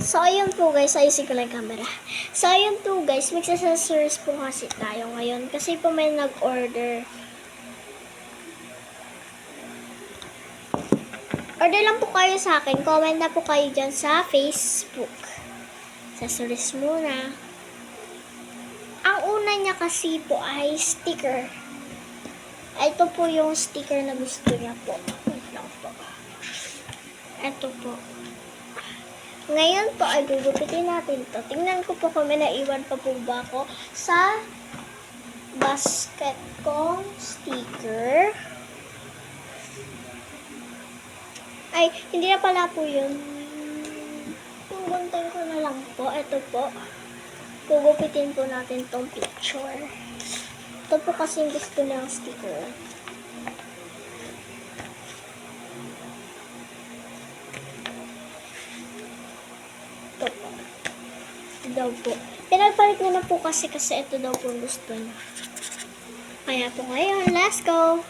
So, ayun po guys, ayusin ko lang yung camera. So, ayun po guys, mag-accessories po kasi tayo ngayon. Kasi po may nag-order. Order lang po kayo sa akin. Comment na po kayo dyan sa Facebook. Accessories muna. Ang una niya kasi po ay sticker. Ito po yung sticker na gusto niya po. Wait lang po. Ito po. Ngayon po ay gugupitin natin to. Tingnan ko po kung may naiwan pa po ba ako sa basket kong sticker. Ay, hindi na pala po yun. Puguntan ko na lang po. Ito po. Gugupitin po natin tong picture. Ito po kasi gusto niyang sticker. Ito po. Ito daw po. Pinagpalit ko na po kasi ito daw po gusto niya. Kaya po ngayon, let's go!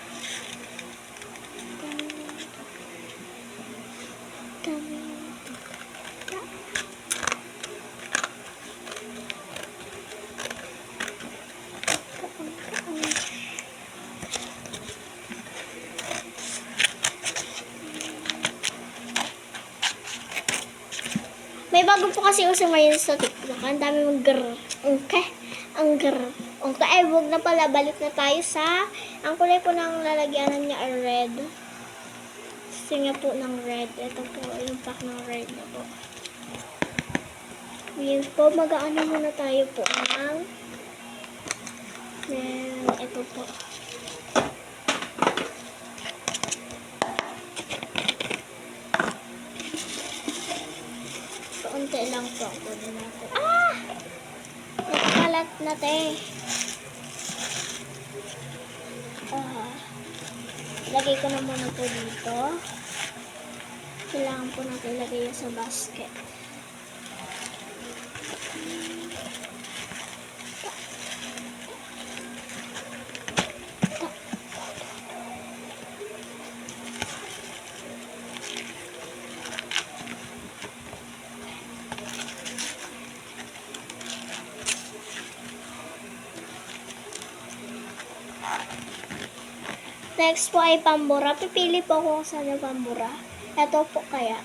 May bago po kasi uso ngayon sa TikTok. Ang dami mong ang ay, huwag na pala. Balik na tayo sa, ang kulay po ng lalagyanan niya ay red. Gusto niya po ng red. Ito po, yung pack ng red na po. Ngayon po, mag-aano muna tayo po ng, ito po. Unti lang po ang kunin natin. Nagkalat na te. Lagay ko na muna po dito. Kailangan po natin ilagay sa basket. Next po ay pambura. Pipili po ako kung saan yung pambura. Ito po kaya.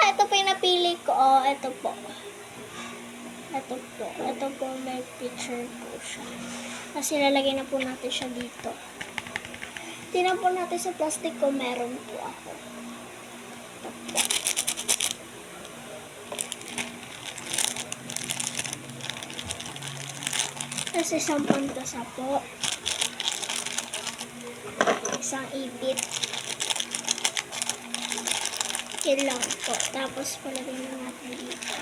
Ito po yung napili ko. Ito po. Ito po. Ito po may picture po siya. Kasi lalagay na po natin siya dito. Tingnan po natin sa plastic ko. Meron po ako. Ito po. Tapos isang pantasa po. Isang ipit. Yan lang po. Tapos palagay na natin dito.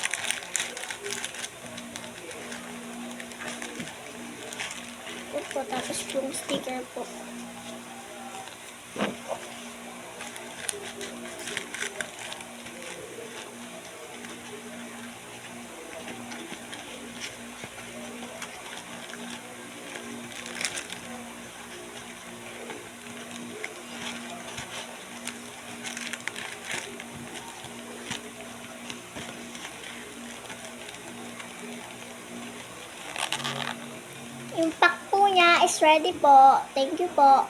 Ito po. Tapos yung sticker po. Yung pack po niya is ready po. Thank you po.